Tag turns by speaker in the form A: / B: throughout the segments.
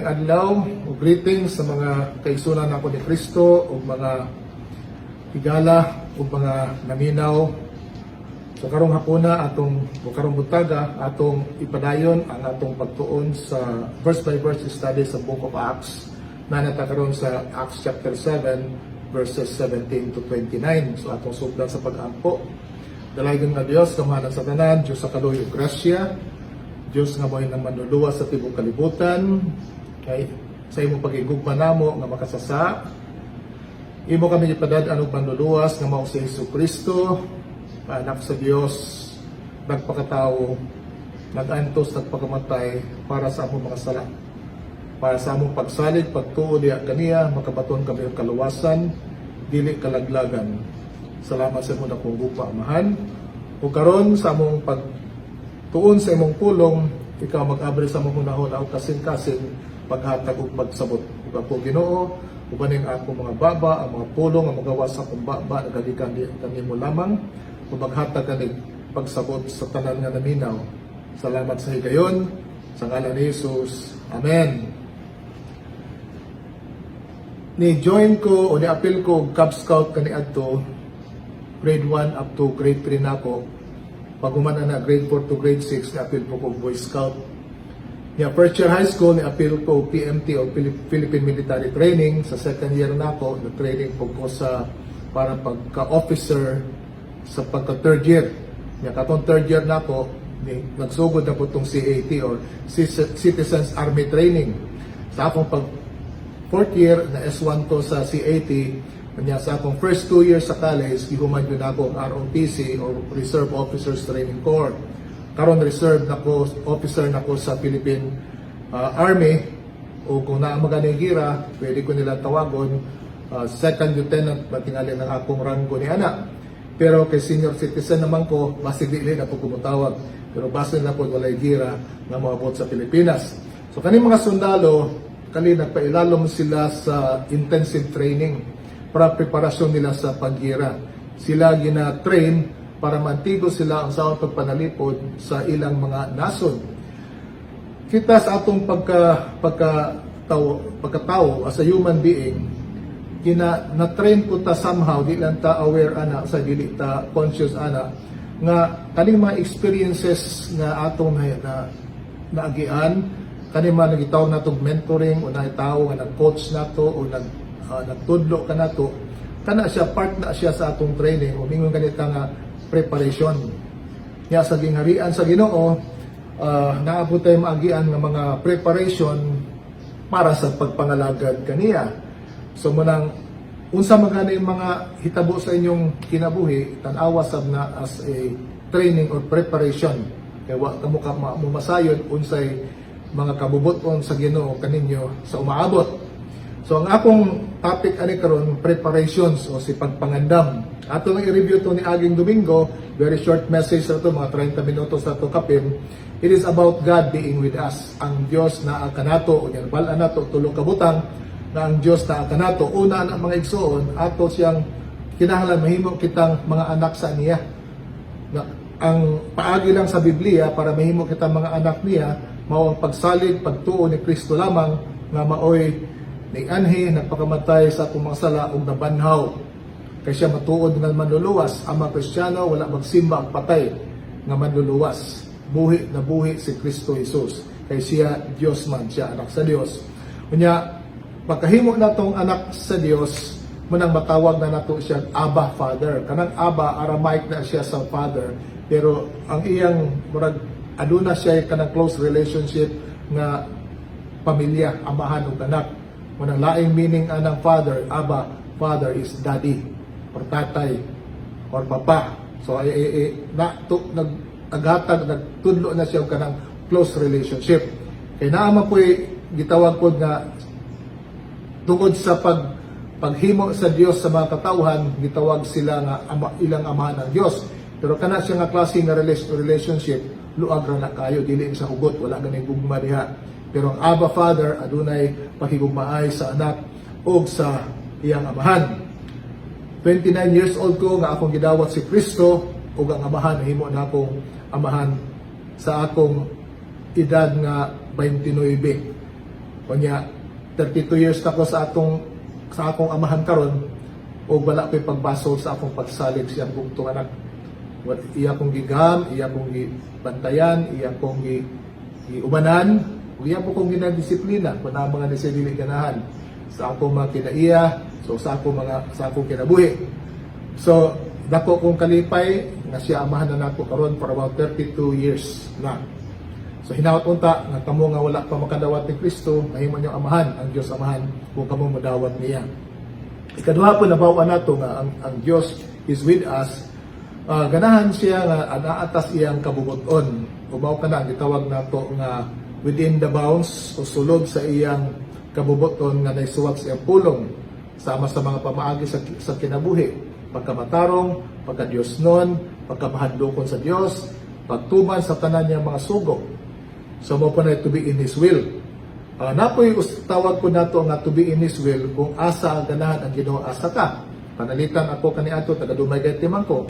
A: Mayang adlaw ug greetings sa mga kaigsunan ako ni Kristo ug mga higala ug mga naminaw. So karong hapuna atong karong butaga atong ipadayon ang atong pagtuon sa verse by verse study sa Book of Acts na natakaron sa Acts chapter 7 verses 17 to 29. So atong sugdan sa pag-ampo. Dalagon nga Dios kamahalan sa tanan, Dios sa kaluoy ug grasya. Diyos nga mo'y nang manluluwa sa tibok kalibutan, kay sa imong pag-igugma namo nga makasasa. Imo kami ipadad-an og manluluwas nga mao si Jesucristo, anak sa Dios, nagpakatao, nag-antos, nagpakamatay para sa among mga sala. Para sa among pagsalig, pagtuo diha kaniya, makabaton kami og kaluwasan, dili kalaglagan. Salamat sa imong dakong gupa, Amahan. Ug karon sa among tuon sa imong pulong, ikaw mag-abri sa mong hunahon o kasing-kasing paghatag ug pagsabot. Ug ako Ginoo, ubaning ako mga baba, ang mga pulong, ang magawas sa akong baba, nagagikan kanimo lamang, ug maghatag kanig pagsabot sa tanan nga naminaw. Salamat sa higayon, sa ngalan ni Jesus. Amen. Ni-join ko o ni-appeal ko Cub Scout kaniadto, grade 1 up to grade 3 na ako. Pag-umana na grade 4 to grade 6, ni-appeal po ko Boy Scout. Niya first year high school, ni-appeal ko PMT o Philippine Military Training. Sa second year na ako, na-training po ko sa para pagka-officer sa pagka-third year. Niya katong third year na ako, nagsugod na po itong CAT or Citizens Army Training. Sa akong fourth year, na S1 ko sa CAT, kanya sa akong first 2 years sa college, gihuman yun ako ang ROTC or Reserve Officers Training Corps. Karon reserve nako officer nako sa Philippine Army, o kung naamagani gira, pwede ko nila tawagon second lieutenant, matingali ng akong ranggo ni ana. Pero kay senior citizen naman ko, basig dili na po kumutawag. Pero base na po walay gira na moabot sa Pilipinas. So kani mga sundalo, kani nagpailalom sila sa intensive training para preparasyon nila sa paggira. Sila gina-train para mantigo sila ang sa pagpanalipod sa ilang mga nasod. Kita sa atong pagkatao as a human being, na-train po ta somehow, di lang ta aware ana, sa dili ta conscious ana, nga kaning mga experiences nga atong naagian, kaning mga nagitawag natong mentoring o nagitawag nga nag-coach nato o nagtudlo ka na to, kana siya, part na siya sa atong training, umingon ganita nga preparation. Nga sa gingharian sa Ginoo, naabot tayo maagian ng mga preparation para sa pagpangalagad kaniya. So munang, unsa magana yung mga hitabo sa inyong kinabuhi, tanawa sab na as a training or preparation. Kaya wa kamo ka masayon unsay mga kabubuton sa Ginoo kaninyo sa umaabot. So ang akong topic ani karon, preparations o si pagpangandam. Ato nang i-review to ni aging Domingo, very short message na to, mga 30 minutos na to kapin. It is about God being with us. Ang Dios na kanato, o yan balaan nato tulong kabutang na ang Dios na kanato. Una ang mga igsoon, ato siyang kinahanglan mahimo kitang mga anak sa niya. Na ang paagi lang sa Biblia para mahimo kitang mga anak niya, mao ang pagsalig, pagtuo ni Kristo lamang nga maoy ni anhi nagpakamatay sa atong mga sala ug nabanhaw kay siya matuod nga manluluwas. Ang mga Kristiyano wala magsimba ang patay nga manluluwas. Buhi na buhi si Kristo Jesus kay siya Dios man, siya anak sa Dios. Unya pagkahimo natong anak sa Dios, munang matawag na nato siya Abba Father. Kanang Abba, Aramaic na siya sa Father, pero ang iyang murag aduna siya kanang close relationship nga pamilya, amahan ug anak. Munang laing meaning anang father, Abba, father is daddy or tatay or papa. So nagtudlo na siya kanang close relationship. Kay naama po'y gitawag ko nga tungod sa paghimo sa Dios sa mga katawhan, gitawag sila nga ilang amahan ng Dios. Pero kana siya nga klase nga relationship, luag ra na kayo, dili sa hugot, wala ganing gugma diha. Pero ang Abba Father adunay pakigugmaay sa anak o sa iyang amahan. 29 years old ko nga akong gidawat si Kristo ug ang amahan himo na akong amahan sa akong edad nga 29. Kunya 32 years na ko sa akong amahan karon, o wala ko'y pagbasol sa akong pagsalig siyang bugtong anak. Iya kong gigam, iya kong gibantayan, iya kong giubanan, iya po kong ginadisiplina kung na mga nasidili ganahan sa akong mga kinaiya, so sa akong kinabuhi. So dako kong kalipay nga siya amahan na nako karon for about 32 years na. So hinawat unta nga kamo nga wala pa makadawat ni Kristo, mahimo niyo amahan ang Dios amahan kung kamo modawat niya. Ikaduha po nabawa nato nga ang Dios is with us. Ganahan siya nga anaatas iyang kabubuton. Ubaw ka na gitawag nato nga within the bounds o sulod sa iyang kabubuton nga naisuwat sa iyang pulong sama sa mga pamaagi sa kinabuhi, pagkamatarong, pagka-Diosnon, pagkamahadlokon sa Dios, pagtuman sa tanan niyang mga sugo. So mo po na to be in His will. Napoy tawag ko nato nga to be in His will kung asa ang ganahan ang Ginoo asa ka. Panalitan ako kaniadto taga Dumaguete man ko.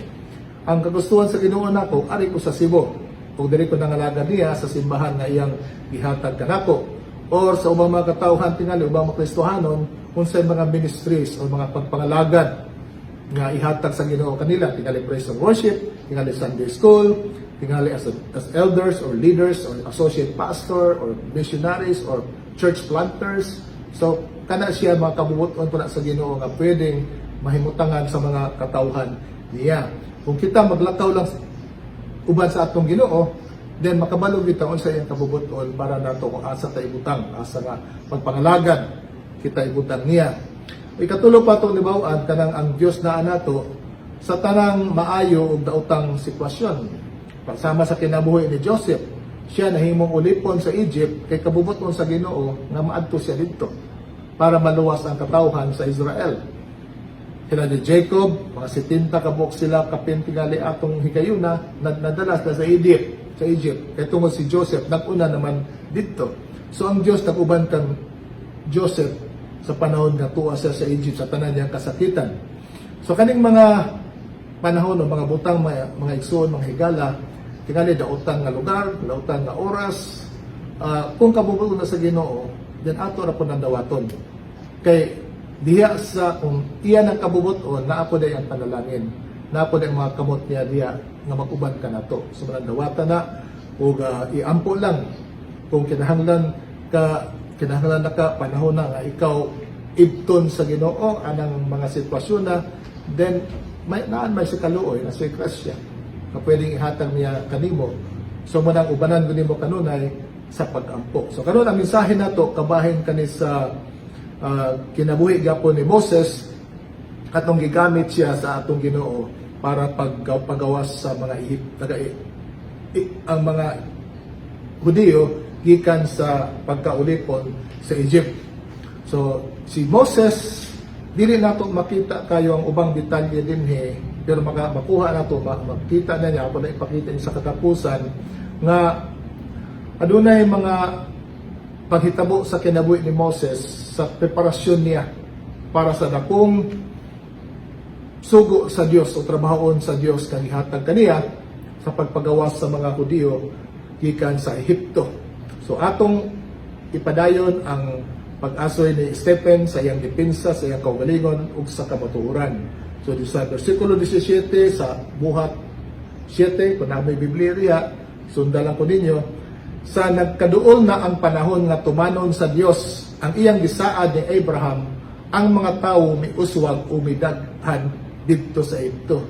A: Ang kagustuhan sa Ginoo nako ari ko sa Cebu. Kung diri ko nangalaga niya sa simbahan nga iyang gihatag kanako or sa ubang mga katawhan tingali ubang mga Kristohanon unsay mga ministries o mga pagpangalagad nga ihatag sa Ginoo kanila, tingali praise and worship, tingali Sunday school, tingali as elders or leaders or associate pastor or missionaries or church planters. So kana siya mga kabubuton po na sa Ginoo nga pwedeng mahimutangan sa mga katawhan niya. Kung kita maglakaw lang uban sa atong Ginoo, then makabalog kita sa iyang kabubuton para nato kung asa ta ibutang, asa nga pagpangalagad kita ibutang niya. Ikatulo pa itong libawaan, kanang ang Diyos na nato sa tanang maayo ug daotang sitwasyon. Pasama sa kinabuhi ni Joseph, siya nahimong ulipon sa Egypt kay kabubuton sa Ginoo nga maadto siya didto para maluwas ang katawhan sa Israel. Sila ni Jacob, mga 70 kabuk sila kapintingali atong higayuna nadalas na sa Egypt. Kay tungod si Joseph naguna naman didto. So ang Dios nag-uban kang Joseph sa panahon nga tuwa siya sa Egypt sa tanan niyang kasakitan. So kaning mga panahon o mga butang mga igsoon, mga higala, tingali daotan nga lugar, daotan nga oras, kung kabubuton na sa Ginoo, then ato ra po nang dawaton. Kay diha sa kung iyan ang kabubuton, naapo day ang panalangin, naapo day mga kamot niya diha nga mag-uban ka nato. So manang dawatan na ug iampo lang kung kinahanglan na ka panahon na nga ikaw ibton sa Ginoo anang mga sitwasyon na, then may si kaluoy na si Krasya na pwedeng ihatag niya kanimo. So manang ubanan nimo kanunay sa pag-ampo. So karon ang mensahe nato kabahin kani sa kinabuhi gapon ni Moses katong gigamit siya sa atong Ginoo para paggawas sa mga ang mga Hudiyo gikan sa pagkaulipon sa Egypt. So si Moses dili nato makita kayo ang ubang detalye dinhi, pero makuha nato makita na niya ako na ipakita niya sa katapusan nga adunay mga paghitabo sa kinabuhi ni Moses sa preparasyon niya para sa dakong sugo sa Dios o trabahon sa Dios kang ihatag kaniya sa pagpagawas sa mga Hudiyo gikan sa Ehipto. So atong ipadayon ang pag-asoy ni Stephen sa iyang depensa, sa iyang kaugalingon ug sa kamatuoran. So sa versikulo 17 sa buhat 7, kung na may Biblia, sundalan ko ninyo, sa nagkaduol na ang panahon nga tumanon sa Dios ang iyang gisaad ni Abraham, ang mga tawo miuswag o midaghan didto sa Ehipto.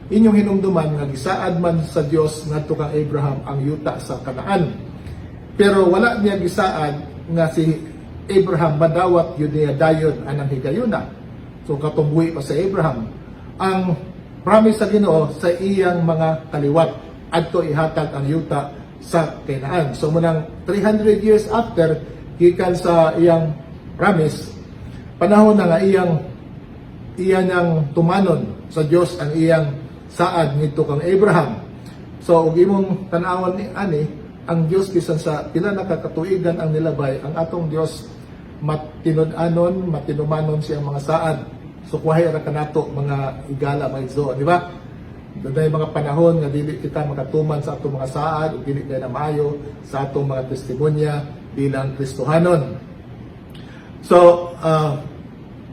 A: Inyong hinumduman nga gisaad man sa Dios ngadto kang Abraham ang yuta sa Kanaan. Pero wala niya gisaad nga si Abraham madawat yun niya dayon anang higayuna. So katungbuhi pa sa Abraham ang promise sa Ginoo sa iyang mga kaliwat adto ihatag ang yuta sa Kanaan. So munang 300 years after gikan sa iyang promise, panahon na nga iyang tumanon sa Dios ang iyang saad nito kang Abraham. So ug imong tan-awon ni ani ang Dios bisan sa pila nakakatuigan ang nilabay, ang atong Dios matinud-anon, matinumanon siyang mga saad. So kuhay ra kanato mga igala, mga igsoon, di ba? Dunay mga panahon nga dili kita makatuman sa atong mga saad ug dili kay na maayo sa atong mga testimonya bilang Kristohanon. So,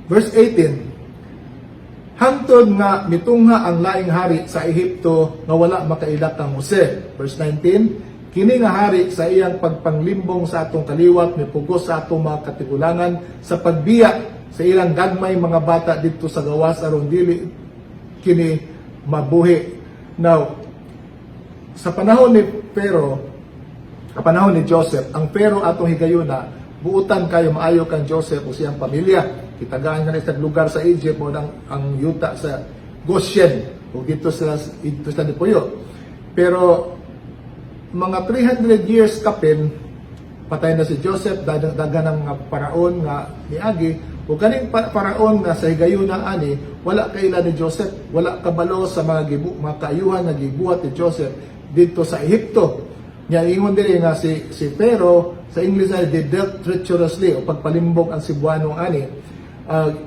A: verse 18, hangtod nga mitungha ang laing hari sa Ehipto nga wala makailak kang Jose. Verse 19, kini nga hari sa iyang pagpanglimbong sa atong kaliwat mipugos sa atong mga katigulangan sa pagbiya sa ilang gagmay mga bata dito sa gawas aron dili kini mabuhi. Now, sa panahon ni Pharaoh, sa panahon ni Joseph, ang Pharaoh atong higayuna, buutan kayo maayo kang Joseph o siyang pamilya. Kitagaan nga sa lugar sa Egypt o ang yuta sa Goshen o dito sa Nipuyo. Pero mga 300 years kapin, patay na si Joseph, dagan ng paraon nga niagi, o kaning paraon nga sa higayuna ani, wala kaila ni Joseph, wala kabalo sa mga kaayuhan na gibuhat ni Joseph dito sa Ehipto. Nya ingon diri nga si Pharaoh sa English ay they dealt treacherously o pagpalimbong ang Cebuano ani,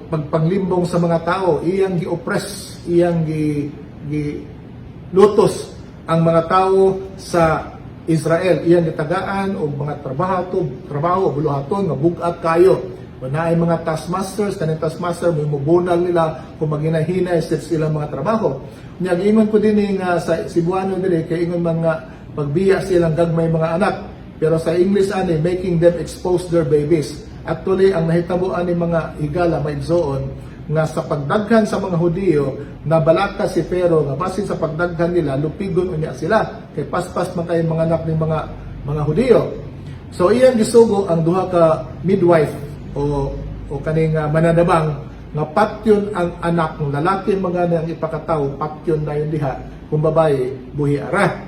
A: pagpanglimbong sa mga tao, iyang gi-oppress, iyang lutos ang mga tao sa Israel, iyang gitagaan og mga trabaho buluhaton nga bugat kayo. Wala ay mga taskmasters, kaning taskmaster may mubunal nila kung maginahinay sa silang mga trabaho. Nya giingon ko din nga sa Cebuano diri kay ingon mga pagbiya silang gagmay mga anak. Pero sa English ani making them expose their babies. Actually ang nahitabo ani mga higala maigsoon nga sa pagdaghan sa mga Hudiyo nabalaka si Pharaoh nga basin sa pagdaghan nila lupigon unya sila kay paspas man kay mga anak ng mga Hudiyo. So iyang gisugo ang duha ka midwife o kaning mananabang nga patyon ang anak ng lalaki mga nang ipakataw, patyon na yun diha, kung babae buhi ara.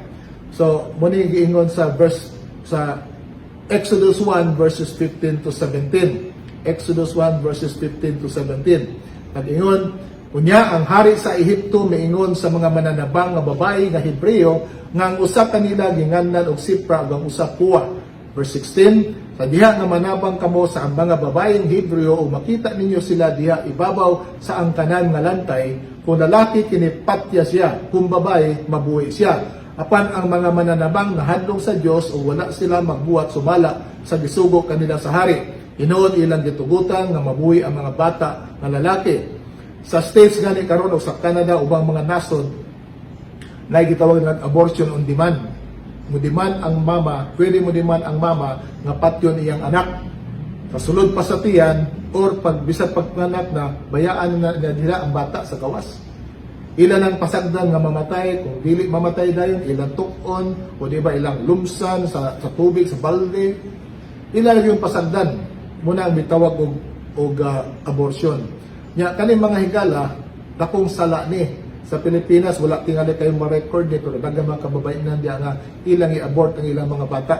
A: So muni giingon sa Exodus 1 verses 15 to 17. Exodus 1 verses 15 to 17. Nag-ingon, unya ang hari sa Ehipto miingon sa mga mananabang nga babae nga Hebreo nga ang usa kanila ginganlan og Sipra ug ang usa Pua. Verse 16, sa diha nga manabang kamo sa ang mga babaeng Hebreo o makita ninyo sila diha ibabaw sa ang tanan nga lantay, kung lalaki kinipatya siya, kung babae mabuhi siya. Apan ang mga mananabang nahadlong sa Dios o wala sila magbuhat sumala sa gisugo kanila sa hari. Inoon ilang gitugutan nga mabuhi ang mga bata nga lalaki. Sa states gani karon o sa Canada ubang mga nasod na gitawag nga abortion on demand. Mudiman ang mama, pwede mudiman ang mama nga patyon iyang anak. Kasulod pa sa tiyan or bisag pagpanak na bayaan na nila ang bata sa gawas. Ilan ang pasagdan nga mamatay, kung dili mamatay dayon ilang tukon o di ba ilang lumsan sa tubig sa balde. Ilan yung pasagdan muna ang mitawag og abortion. Nya kaning mga higala dakong sala ni. Sa Pilipinas, wala tingali kayong ma-record ni, pero dagang mga kababainan diya nga ilang i-abort ang ilang mga bata.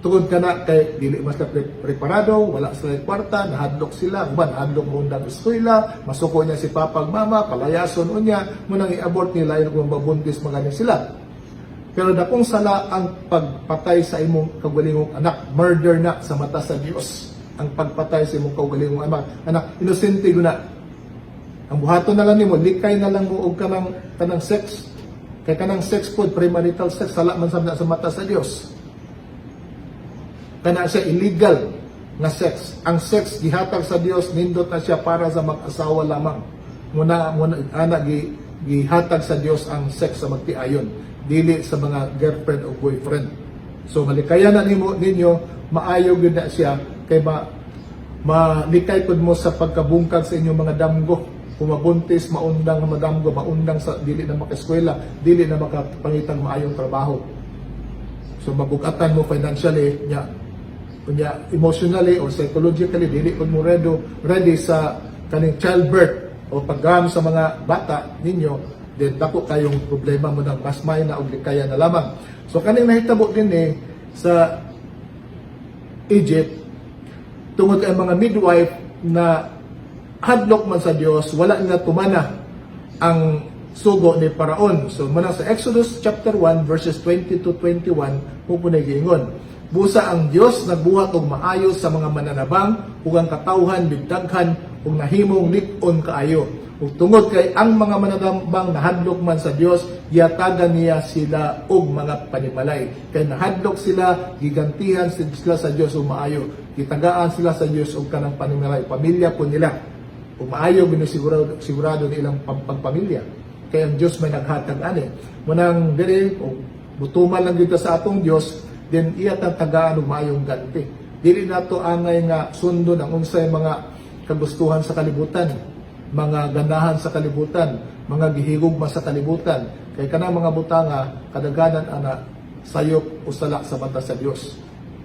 A: Tungod ka na kay dili mas ka preparado, wala sila kwarta, nahadlok sila, nahadlok mo ng eskwela, masuko niya si papa ug mama, palayason unya, munang i-abort nila yung kung mabuntis magaling sila. Pero dakong sala ang pagpatay sa imong kaugalingong anak, murder na sa mata sa Dios. Ang pagpatay sa imong kaugalingong anak, inosente na. Ang buhaton na lang nimo, likay na lang mo og kanang sex. Kay kanang sex food, premarital sex, sala man sa mata sa Dios. Kana siya illegal na sex. Ang sex gihatag sa Dios, nindot na siya para sa mag-asawa lamang. Muna gihatag sa Dios ang sex sa magtiayon, dili sa mga girlfriend o boyfriend. So malikayan na ninyo, maayo gyud na siya kay malikay pud mo sa pagkabungkag sa inyong mga damgo. Kung mabuntis, maundang na madamgo, maundang sa dili na makaeskwela, dili na makapangitang maayong trabaho. So mabugatan mo financially, emotionally or psychologically, dili pud mo ready sa kaning childbirth o paggam sa mga bata ninyo, then dako kayong problema mo ng masmay na og likaya na lamang. So kaning nahitabo din sa Egypt tungod kay mga midwife na hadlok man sa Dios, wala nga tumana ang sugo ni Paraon. So muna sa Exodus chapter 1 verses 20 to 21 pupunay giingon, busa ang Dios nagbuhat og maayos sa mga mananabang ug ang katawhan bigdaghan ug nahimong lik-on kaayo. ug tungod kay ang mga mananambang nahadlok man sa Dios, yatagan niya sila og mga panimalay. Kay nahadlok sila, gigantihan sila sa Dios ug maayo. Gitagaan sila sa Dios og kanang panimalay, pamilya po nila. Ug maayo sigurado nilang pagpamilya. Kay ang Dios may naghatag ani. Munang diri og butuman lang dito sa atong Dios, then iya tagaan og maayong ganti. Dili nato angay nga sundon ang unsay mga kagustuhan sa kalibutan, mga ganahan sa kalibutan, mga gihigugma sa kalibutan. Kay kanang mga butanga kadaghanan ana sayop o salak sa mata sa Dios.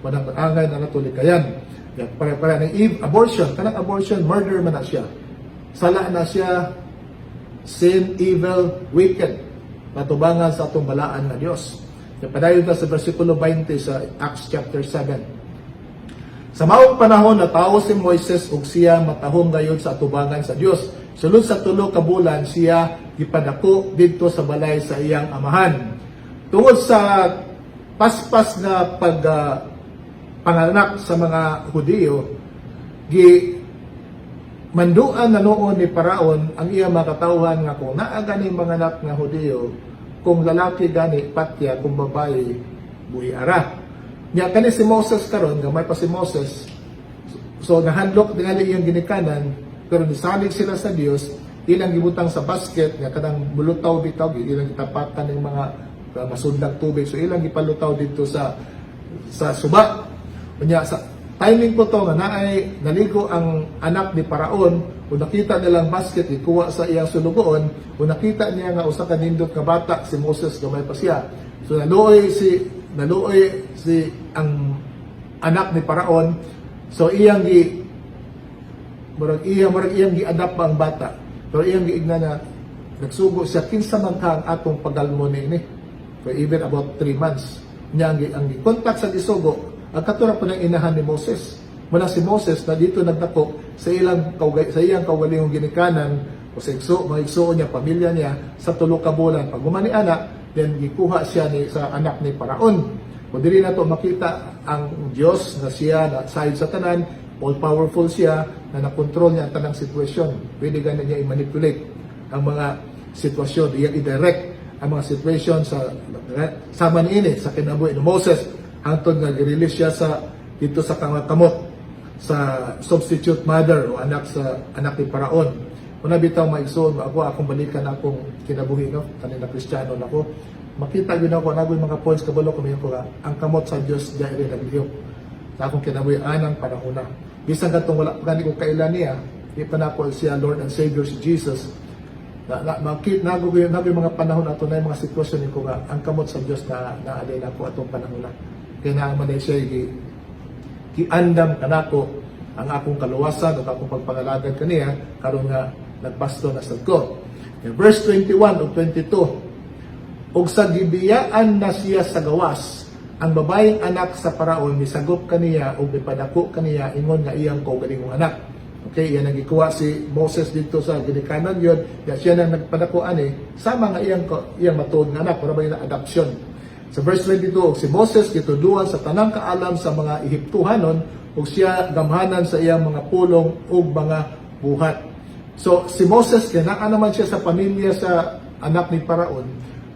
A: Manang angay na natulikayan. Pare-pare ng abortion, kanang abortion, murder man na siya. Sala na siya, sin, evil, wicked. Matubangan sa atong balaan na Dios. Padayon ta sa versikulo 20 sa Acts chapter 7. Sa maong panahon natawo si Moises ug siya matahong gayud sa atubangan sa Dios. Sulod sa 3 ka bulan siya gipadako didto sa balay sa iyang amahan. Tungod sa paspas na panganak sa mga Hudiyo, manduan na noon ni Paraon ang iya makatawhan nga kung naa gani mga anak nga Hudiyo, kung lalaki gani patya, kung babae buhi ara. Nya kani si Moses karon, gamay pa si Moses. So nahandlok dingali iyang ginikanan, pero nisalig sila sa Dios, ilang gibutang sa basket nga kanang bulutaw bitaw, ilang gitapatan ng mga masudlang tubig. So ilang gipalutaw dito sa suba. Nya sa timing po to nga naay naligo ang anak ni Paraon, o nakita nilang basket ikuha sa iyang sulugoon, o nakita niya nga usa ka nindot nga bata si Moses, gamay pa siya. So naluoy si ang anak ni Paraon. So iyang gi-adapt ang bata. Pero iyang giigna na nagsugo siya kinsa man ka ang atong pagalmo ni for even about 3 months. Nya ang gi-contact sa gisugo ang katura pa ng inahan ni Moses. Muna si Moses na dito nagdako sa iyang kaugalingong ginikanan o sa mga igsuon niya, pamilya niya sa 3 ka bulan. Pag gumani anak, then gikuha siya sa anak ni Paraon. Kung dili na to makita ang Diyos na siya na sahid sa tanan, all-powerful siya, na nakontrol niya ang tanang sitwasyon. Pwede ganun niya i-manipulate ang mga sitwasyon, i-direct ang mga sitwasyon sa manini, sa kinabuhi ni Moses, hangtod nga gi-release siya dito sa kamot sa substitute mother o anak ni Paraon. Una bitaw maigsoon akong balikan akong kinabuhi kanina Kristiyano nako. Makita gyud ako nagoy mga points kabalo ko ang kamot sa Dios dahil naglihok sa akong kinabuhi anang panahon. Bisan katong wala pa ko kailan niya, di pa na po siya Lord and Savior si Jesus. Makita nagoy mga panahon ato na mga sitwasyon ko nga ang kamot sa Dios na naalay nako atong panahon. Kaya naman siya giandam kanako ang akong kaluwasan o akong pagpangalagad kaniya karon nga nagpasto na sad ko. Verse 21 o 22, og sa gibiyaan na siya sa gawas, ang babaeng anak sa Paraon misagop kaniya o mipadako kaniya ingon nga iyang kaugalingong anak. Okay, yan ang gikuha si Moses dito sa ginikanan yun. Siya nang nagpadako ani sama nga iyang matuod nga anak, para ba yung adoption. Sa verse 22, si Moses gituduan sa tanang kaalam sa mga Ehiptuhanon ug siya gamhanan sa iyang mga pulong ug mga buhat. So si Moses kinaa naman siya sa pamilya sa anak ni Paraon.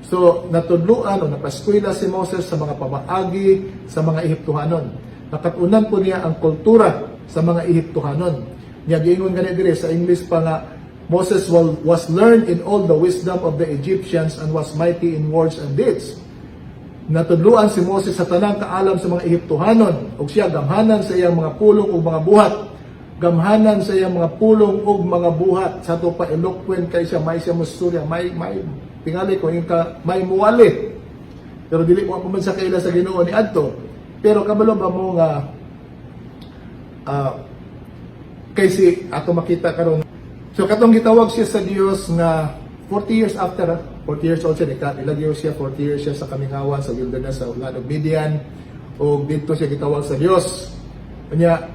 A: So natudluan o napaskwela si Moses sa mga pamaagi sa mga Ehiptuhanon. Nakatunan po niya ang kultura sa mga Ehiptuhanon. Niya giingon gani dire sa English pa nga Moses was learned in all the wisdom of the Egyptians and was mighty in words and deeds. Natudluan si Moses sa tanang kaalam sa mga Ehiptuhanon ug siya gamhanan sa iyang mga pulong ug mga buhat. Gamhanan sa iyang mga pulong ug mga buhat. Sa to pa eloquent kay siya, may siya musturya, may tingali ko yung may muwali. Pero dili ko man sa kaila sa Ginoo ni adto. Pero kabalo ba mo nga kay si ato makita karon. So katong gitawag siya sa Dios nga 40 years after 40 years old siya, ilang years siya, 40 years siya sa kamingawan sa wilderness sa Land of Midian, o dito siya gitawag sa Dios. Kanya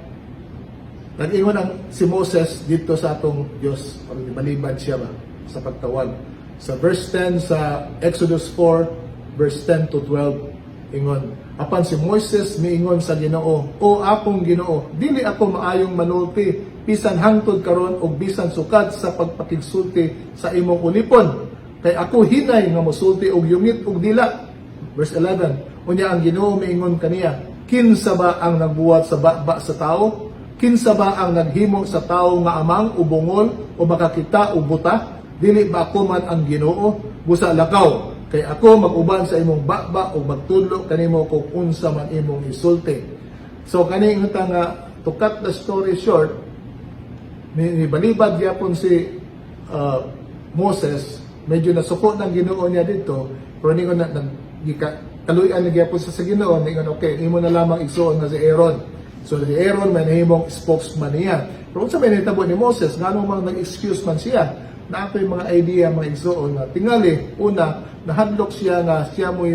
A: nag-ingon ang si Moses dito sa atong Dios, pag balibad siya ba sa pagtawag. Sa verse 10 sa Exodus 4 verse 10 to 12 ingon, apan si Moses miingon sa Ginoo, o akong Ginoo, dili ako maayong manulti, bisan hangtod karon og bisan sukad sa pagpakigsulti sa imong ulipon. Kay ako hinay nga mosulti og yungit og dila. Verse 11. Unya ang Ginoo miingon kaniya, kinsa ba ang nagbuhat sa baba sa tao? Kinsa ba ang naghimo sa tao nga amang o bungol o makakita o buta? Dili ba ako man ang Ginoo? Busa lakaw, kay ako mag-uban sa imong baba o magtudlo kanimo kung unsa man imong isulti. So kani nga to cut the story short, ni balibad gyapon si Moses, medyo nasuko ng Ginoo niya dito, pero ningon na kaluyan na gyapon sa Ginoo, ningon okay, imo na lamang igsuon nga si Aaron. So si Aaron man himong spokesman niya. Pero sa may nitabo ni Moses, ngano man nag-excuse man siya, na ato yung mga idea, mga igsuon na tingali, una, nahadlok siya nga siya mo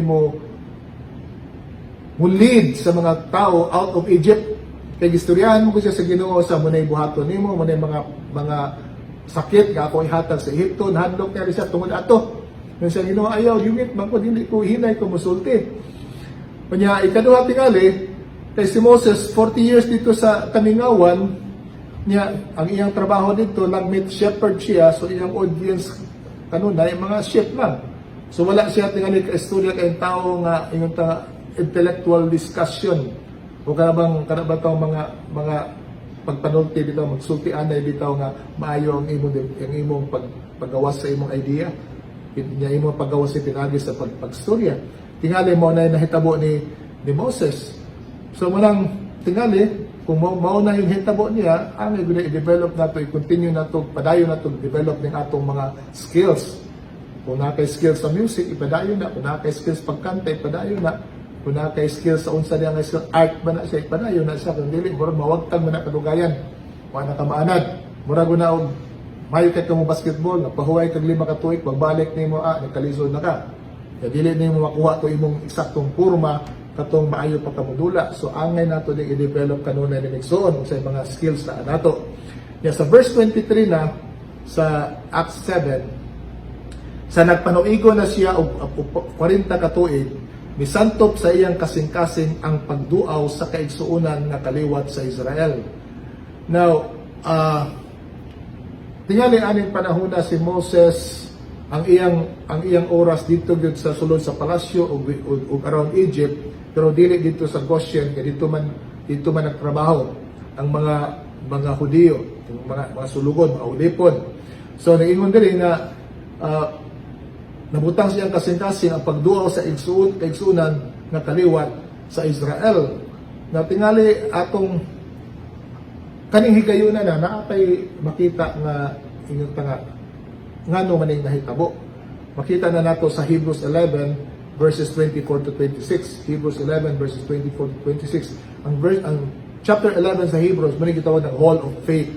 A: lead sa mga tao out of Egypt. Kaya gistoryahan mo ko siya sa Ginoo sa munay buhaton nimo, munay mga sakit nga ako ihatag sa Egypto, nahadlok niya siya tungod ato. Kaya sa Ginoo ayaw, yungit man ko dili ko hinay ko musulti. Kanya ikaduha tingali, kay si Moses 40 years dito sa kamingawan niya, ang iyang trabaho dito nagmeet shepherd siya, so iyang audience kanunay mga sheep lang. So wala siya tingali ka istorya kay tao nga ingon ta intellectual discussion o kanabang mga pagpanulti dito, magsulti anay dito nga maayo ang imong paggawas sa imong idea, niya imong paggawas sa pinagi sa pagstorya. Tingali mo na nahitabo ni Moses. So munang tingali, kung mao na yung hitabo niya, ang i-develop nato, i-continue nato, padayon nato, develop ng atong mga skills. Kung nakay skills sa music, ipadayon na. Kung nakay skills pagkanta, ipadayon na. Kung nakay skills sa unsa niya nga skill, art ba na siya, ipadayon na siya. Kung dili, murag mawagtag mo na kadugayan. Kung na kamaanad. Murag na og mayo kay mo basketball, nagpahuway kag 5 ka tuig, pagbalik nimo nagkalisod na ka. Kaya dili nimo makuha to imong eksaktong porma katong maayo pa kamudula. So angay nato din i-develop kanunay ni Nixon sa mga skills na nato. Sa verse 23 na sa Acts 7, sa nagpanuigo na siya og 40 ka tuig, misantop sa iyang kasing-kasing ang pagduaw sa kaigsuonan nga kaliwat sa Israel. Now, tingali aning panahon na si Moses ang iyang oras dito gyud sa sulod sa palasyo ug around Egypt, pero dili dito sa Goshen, kaya dito man nagtrabaho ang mga Hudiyo, mga sulugod, mga ulipon. So naingon diri na nabutang siyang kasing-kasing ang pagduaw sa kaigsuonan nga kaliwat sa Israel. Na tingali atong kaning higayunan na naapay makita nga ingon nga ngano man ning nahitabo. Makita na nato sa Hebrews 11 verses 24 to 26. Hebrews 11 verses 24 to 26. Ang chapter 11 sa Hebrews man gitawag ng Hall of Faith.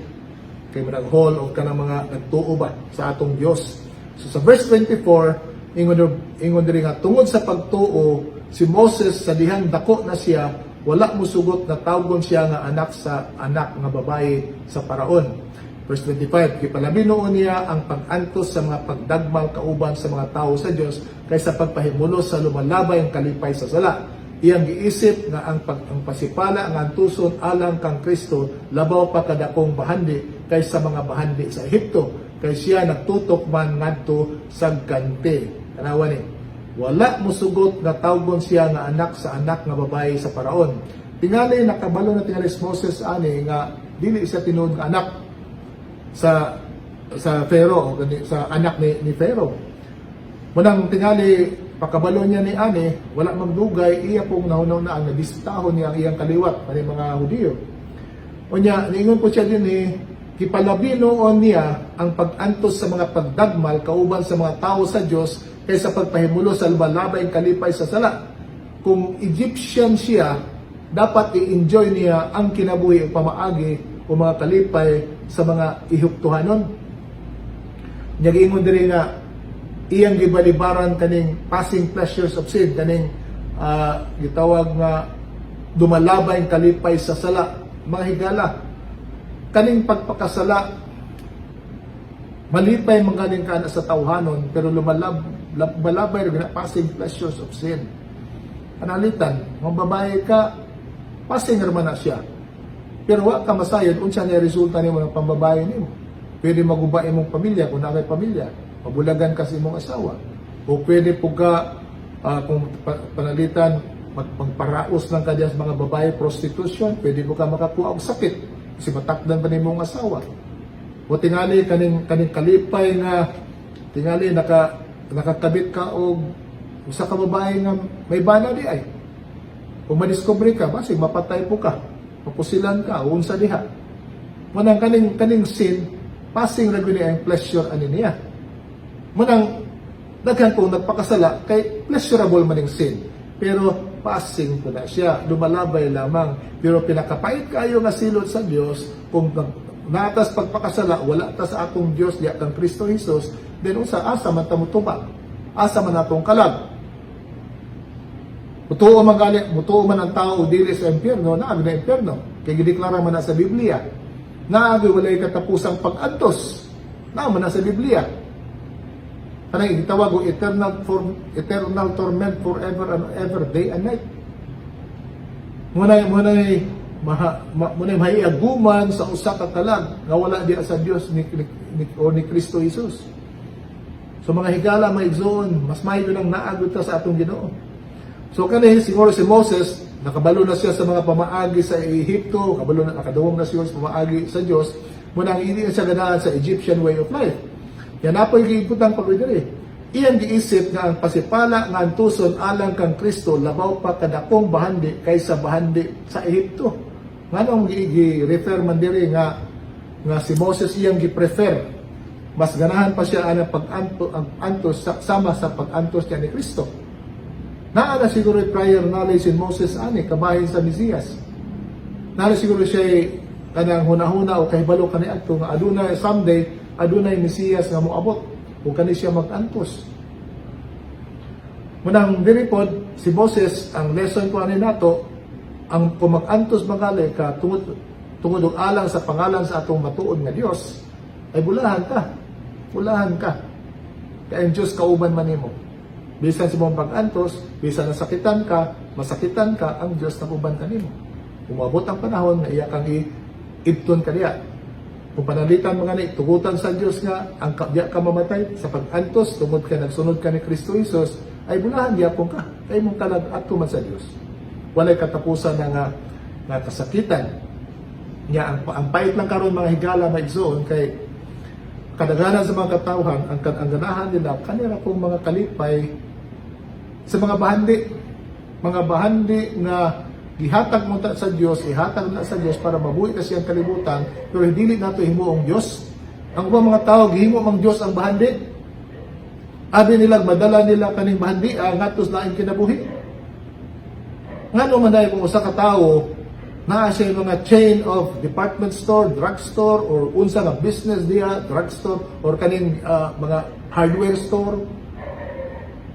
A: Kay man ang hall of kanang mga nagtuo ba sa atong Dios. So sa verse 24, ingon diri nga tungod sa pagtuo si Moses sa dihang dako na siya, wala mosugot na tawgon siya nga anak sa anak nga babae sa Paraon. Verse 25, kipalabi noon niya ang pag-antos sa mga pagdagmang kauban sa mga tao sa Diyos kaysa pagpahimulos sa lumalabay ang kalipay sa sala. Iyang giisip nga ang pasipala ang antuson alang kang Kristo labaw pa kadakong bahandi kaysa mga bahandi sa Ehipto, kay siya nagtutok man ngadto sa ganti. Tanawa ni, wala mosugot nga tawgon siya nga anak sa anak nga babae sa Paraon. Tingali nakabalo na tingali Moses ani nga dili siya tinuod nga anak sa Pharaoh, sa anak ni Pharaoh. Munang tingali pakabalo niya ni ani, wala magdugay, iya pong nahunaw na ang nabisitahon niya ang iyang kaliwat pani mga Hudiyo. Unya, niingon po siya din kipalabi noon niya ang pag-antos sa mga pagdagmal kauban sa mga tao sa Diyos kaysa pagpahimulo sa lumalabay ang kalipay sa sala. Kung Egyptian siya, dapat i-enjoy niya ang kinabuhi o pamaagi o mga kalipay sa mga Ehiptohanon. Nyagiingon diri nga iyang gibalibaran kaning passing pleasures of sin, kaning gitawag nga dumalabay ang kalipay sa sala, mga higala. Kaning pagpakasala malipay magaling ka na sa tawhanon, pero lumalabay rin passing pleasures of sin. Analitan, kung babae ka, passing naman na siya. Pero wa ka masayod unsa na resulta nimo ng pambabaye nimo. Pwede maguba imong pamilya kung nakay pamilya, mabulagan ka sa imong asawa. O pwede po ka kung panalitan magparaos lang ka diyan sa mga babae prostitution, pwede po ka makakuha og sakit kasi matakdan pa nimong asawa. O tingali kaning kalipay nga tingali nakakabit ka og usa ka babae nga may bana di ay. Kung madiscover ka, basig mapatay po ka, mapusilan ka, unsa diha. Manang kaning sin passing ra gyud ang pleasure ani niya. Manang daghan po nagpakasala kay pleasurable man ang sin. Pero passing po na siya, lumalabay lamang. Pero pinakapait kayo nga silot sa Dios kung natas pagpakasala wala ta sa atong Dios diya kang Kristo Jesus, then unsa asa man ta mutuba? Asa man atong kalag? Mutuo man ang tao dili sa impyerno, naagi na impyerno. Kay gideklara man na sa Biblia. Naagi walay katapusang pag-antos. Naman na sa Biblia. Kanang itawag og eternal torment forever and ever, day and night. Munay mahiaguman sa usa ka kalag nga wala diya sa Dios ni Kristo Jesus. So mga higala maigsoon, mas maayo nang naagod ta sa atong Ginoo. So kani siguro si Moses, nakabalo na siya sa mga pamaagi sa Ehipto, nakadungog na siya sa pamaagi sa Dios, muna hindi na siya ganahan sa Egyptian way of life. Yan apoy giibutang pagwidiri. Iyan giisip nga ang pasipala nga antuson alang kang Kristo labaw pa kadakong bahandi kaysa bahandi sa Ehipto. Nganong gi-refer man diri nga si Moses iyang gi-prefer. Mas ganahan pa siya ang pag-antos sama sa pag-antos niya ni Kristo. Naa na siguro prior knowledge in Moses ani kabahin sa Mesiyas. Naa siguro siya kanang hunahuna o kahibalo kaniadto nga aduna someday adunay Mesiyas nga moabot o kani siya mag-antos. Munang diri pod si Moses ang lesson ko ani nato ang kumag-antos magali ka tungod og alang sa pangalan sa atong matuod nga Dios ay bulahan ka. Bulahan ka. Kaya ang Diyos kauban man nimo. Bisan sa mong pag-antos, bisan nasakitan ka, masakitan ka, ang Diyos na uban ka nimo. Umabot ang panahon na iya kang ibton ka diya. Kung panalitan mga ni, tugutan sa Diyos nga, ang diya ka mamatay sa pag-antos, tungod ka, nagsunod ka ni Kristo Jesus, ay bulahan diya pong ka. Kaya mong talag at tuman sa Diyos. Walay katapusan na nga kasakitan. Nga, ang pait lang karon mga higala maigsoon kay kadaghanan sa mga katawhan, ang ganahan nila, kanila pong mga kalipay sa mga bahandi nga gihatag mo ta sa Dios, ihatag na sa Dios para mabuhi ka siyang kalibutan, pero hindi nato himuong Dios. Ang mga tao gihimo mang Dios ang bahandi. Abi nila madala nila kaning bahandi ngatos lain kinabuhi. Ngano man dai kung usa ka tawo naa siya mga chain of department store, drugstore, or unsa nga business diya, drugstore, or kaning mga hardware store,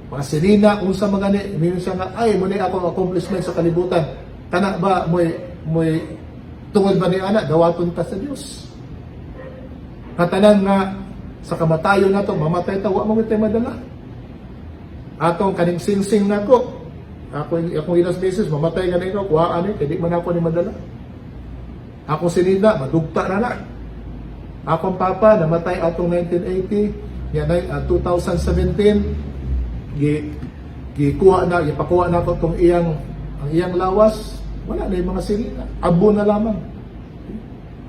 A: mga Selena, unsa mga ni, minsan siya nga, ay, muna akong accomplishment sa kalibutan. Kana ba, mo'y tungod ba ni ana, dawaton ta sa Diyos. Katanan nga, sa kamatayon na to, mamatay ta, wa mo tayo madala. Atong kaning sing-sing na ko, akong ilang beses, mamatay ka na ikaw, kuhaan eh, hindi man ako ni madala. Ako sinida, madugta na na. Akong papa, namatay atong 1980, yan ay 2017, ipakuha na ko itong ang iyang lawas, wala na yung mga sinida. Abo na lamang.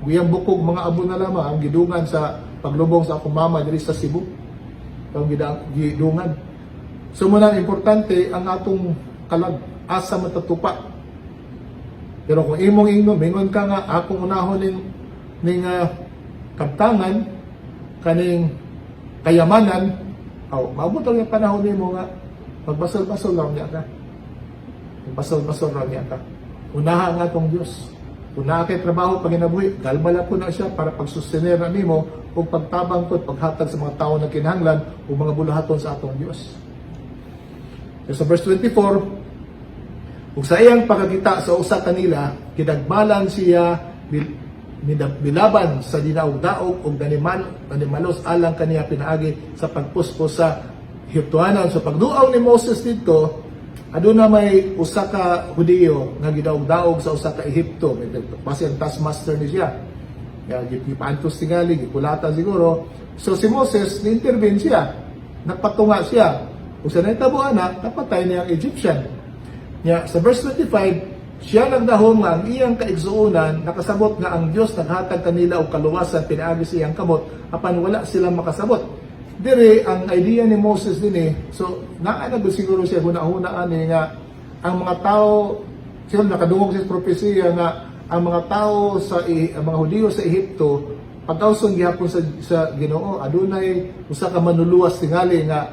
A: Iyang bukog, mga abo na lamang, ang gidungan sa paglubong sa akong mama diri sa Cebu. Ang gidungan. So muna, importante ang atong kalag asa matatupa. Pero kung imong mingon ka nga akong unahon ning kabtangan kaning kayamanan, maabot ang panahon nimo nga magbasol-basol lang niya ka. Magbasol-basol lang niya ka. Unaha nga tong Dios. Unaha kay trabaho paginabuhi, galbala po na siya para pagsustenera nimo ug pagtabang ko paghatag sa mga tawo na kinahanglan ug mga bulahaton sa atong Dios. So, sa verse 24, kung sa iyang pagkakita sa usa kanila, kidagmalan siya bilaban sa dinaog-daog o danimalos alang kaniya pinaagi sa pagpuspos sa Hiptuanan. So pagduaw ni Moses dito, aduna may usa ka Hudiyo nga gidaog-daog sa usa ka Ehipto, kasi ang taskmaster ni siya. Gipaantos tingali, gipulata siguro. So si Moses, ni-intervene siya, nagpatunga siya. Kung sa naitabuhan na, napatay niya ang Egyptian. Sa verse 25, siya nagdahom nga ang iyang kaigsuunan, nakasabot nga ang Dios naghatag kanila og kaluwasan pinaagi sa iyang kamot, apan wala silang makasabot. Dire ang idea ni Moses din so naanag siguro siya huna-hunaan nga ang mga tao, siguro nakadungog sa propesya nga ang mga tao ang mga Hudiyo sa Ehipto pagkauson gihapon sa Ginoo adunay usa ka manuluwas tingali nga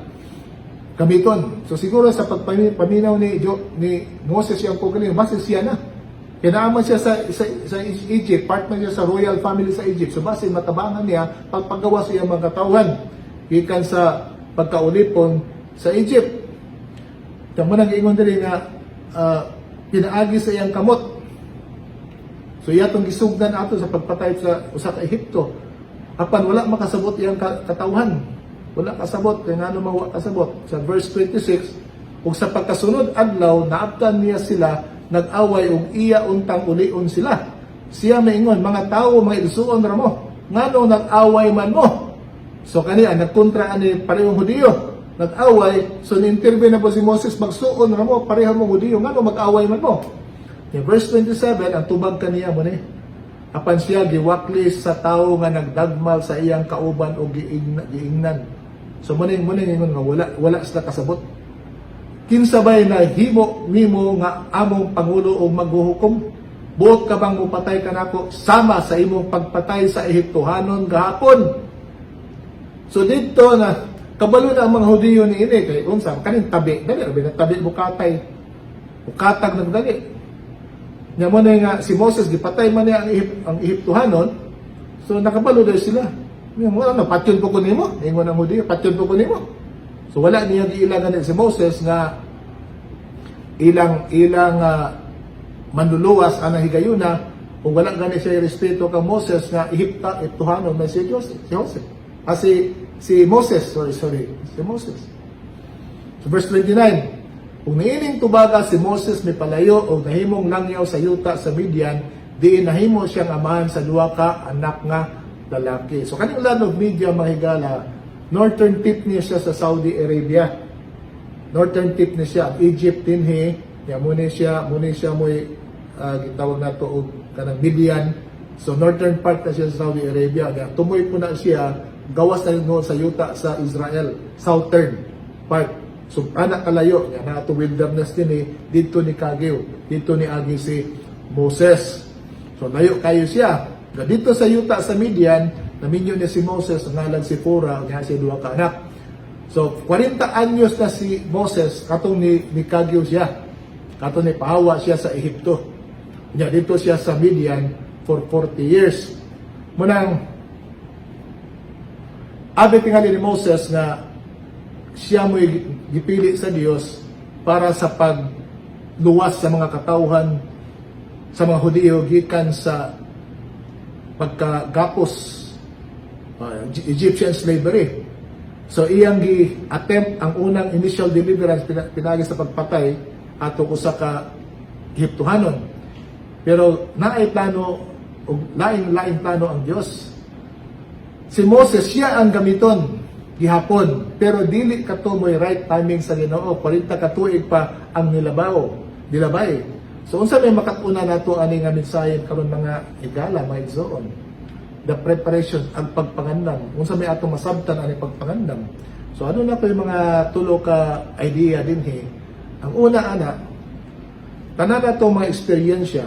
A: gamiton. So siguro sa pagpaminaw ni Moses yang pagaling base siya na kinaaman siya sa Egypt, part na siya sa royal family sa Egypt. So base matabangan niya pagpagawa sa iyang mga katawhan gikan sa pagkaulipon sa Egypt. Tamo nang ingon diri nga pinaagi sa iyang kamot. So iyatong gisugdan ato sa pagpatay sa usa ka Ehipto. Apan wala makasabot iyang katawhan. Wala kasabot kay ngano man wala kasabot. Sa verse 26, ug sa pagkasunod adlaw naabtan niya sila nag-away ug iya untang ulion sila. Siya maingon, mga tao mga igsuon ra mo. Ngano nag-away man mo? So kaniya nagkontra ani parehong Hudiyo, nag-away. So ni-intervene na po si Moses, magsuon ra mo parehong mga Hudiyo, ngano mag-away man mo? In verse 27, ang tubag kaniya mo ni, apan siya giwaklis sa tao nga nagdagmal sa iyang kauban o giingnan. So muning ingon nga wala sila kasabot. Kinsabay na himo nimo nga among pangulo o maghuhukom, buot ka bang mupatay kanako sama sa imong pagpatay sa Ehiptohanon gahapon? So dito na kabalo na ang mga Hudiyo ni ini kay unsa kaning tabi dali na tabi bukatay bukatag nagdali nya mo na nga si Moses gipatay man niya ang Ehiptohanon. So nakabalo dahil sila mo ano patyon po ko nimo ingon ang Hudiyo, patyon po ko nimo. So wala niya giilangan si Moses nga ilang manluluwas ana higayuna kung wala gani siya respeto ka Moses nga Ehiptohanon na si Joseph si Moses, si Moses. So verse 29, kung niining tubaga si Moses may palayo o nahimong langyaw sa yuta sa Midian, diin nahimo siyang amahan sa duha ka anak nga lalaki. So kaning land of Midian mahigala, northern tip niya siya sa Saudi Arabia. Northern tip niya siya, Egypt dinhi, muna siya gitawag nato og kanang Midian. So northern part na siya sa Saudi Arabia. Tumoy po na siya gawas na yun sa yuta sa Israel, southern part. So anak kalayo, yan na ito wilderness din dito ni Kagyo, dito ni agi si Moses. So layo kayo siya. Dito sa yuta sa Midian, naminyo niya si Moses, ngalan si Pura, nga siya duha ka anak. So 40 anyos na si Moses, katong ni Kagyo siya. Katong ni pahawa siya sa Ehipto. Dito siya sa Midian for 40 years. Munang abi tingali ni Moses nga siya mo gipili sa Dios para sa pagluwas sa mga katawhan sa mga Hudiyo gikan sa pagkagapos Egyptian slavery. So iyang gi-attempt ang unang initial deliverance pinagi sa pagpatay ato usa ka Ehiptohanon. Pero naay plano o laing plano ang Dios. Si Moses, siya ang gamiton gihapon, pero dili kato mo'y right timing sa Ginoo. 40 ka tuig pa ang dilabay. So unsa may makatuna nato ani nga mensahe karon mga igala, mga igsoon? The preparation, ang pagpangandam. Unsa may atong masabtan ani pagpangandam? So ano na ko yung mga tulo ka idea dinhi? Ang una ana, tanan nato mga eksperyensya,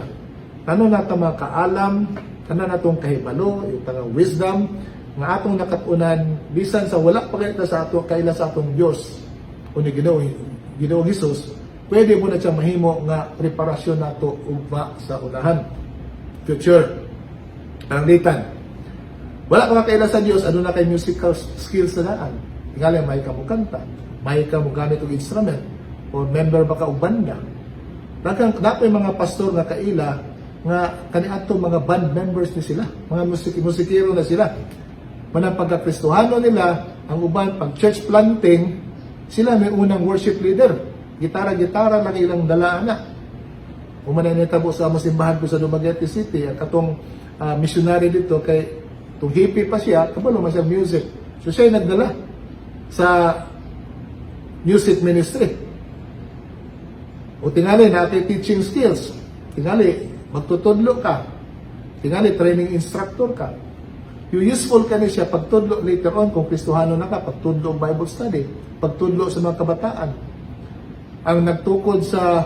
A: tanan nato mga kaalam, tanan natong kahibalo, yung tanang wisdom nga atong nakatunan bisan sa wala pa sa ato kaila sa atong Dios o ni Ginoo Hesus, pwede mo na siya mahimo nga preparasyon nato ugma sa unahan future panglitan. Wala ka kaila sa Dios, ano na kay musical skills na daan, tingali may ka mo kanta, may ka mo gamit og instrument o member ba ka og banda. Dapat mga pastor nga kaila nga kaniadto mga band members ni sila, mga musikero na sila. Manang pagkakristohano nila, ang uban pag church planting, sila may unang worship leader. Gitara-gitara lang ilang dala na. Umanay nitabo sa among simbahan ko sa Dumaguete City, at katong missionary dito kay tung hippie pa siya, kabalo man siya music. So siya nagdala sa music ministry. O tingali natin teaching skills. Tingali magtutudlo ka. Tingali training instructor ka. Yung useful ka ni siya pagtudlo later on kung Kristohano na ka, pagtudlo ang Bible study, pagtudlo sa mga kabataan. Ang nagtukod sa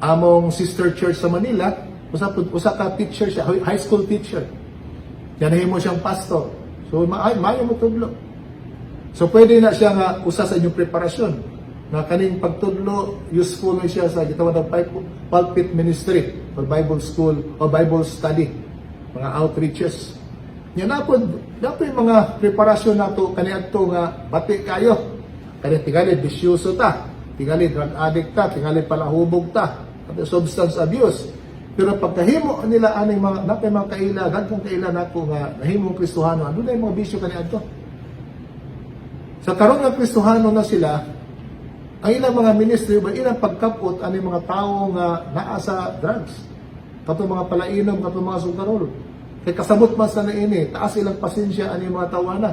A: among sister church sa Manila, usa ka teacher siya, high school teacher. Yan mo siyang pastor. So maayo mo tudlo. So pwede na siya nga usa sa inyong preparasyon na kaning pagtudlo useful na siya sa gitawad ng pulpit ministry or Bible school o Bible study, mga outreaches. Yan napod yung mga preparasyon nato kaniadto nga bati kayo. Kani tingali bisyoso ta, tingali drug addict ta, tingali palahubog ta, substance abuse. Pero pagkahimo nila aning mga napay mga kaila, daghang kaila nako nga nahimong Kristohano, ano na yung mga bisyo kaniadto. Sa karon nga Kristohano na sila, ang ilang mga ministry ba ilang pagkapot ani mga tao nga naa sa drugs. Kato mga palainom, kato mga sugarol. Kay kasabot man sa naini, taas ilang pasensya ani mga tawana.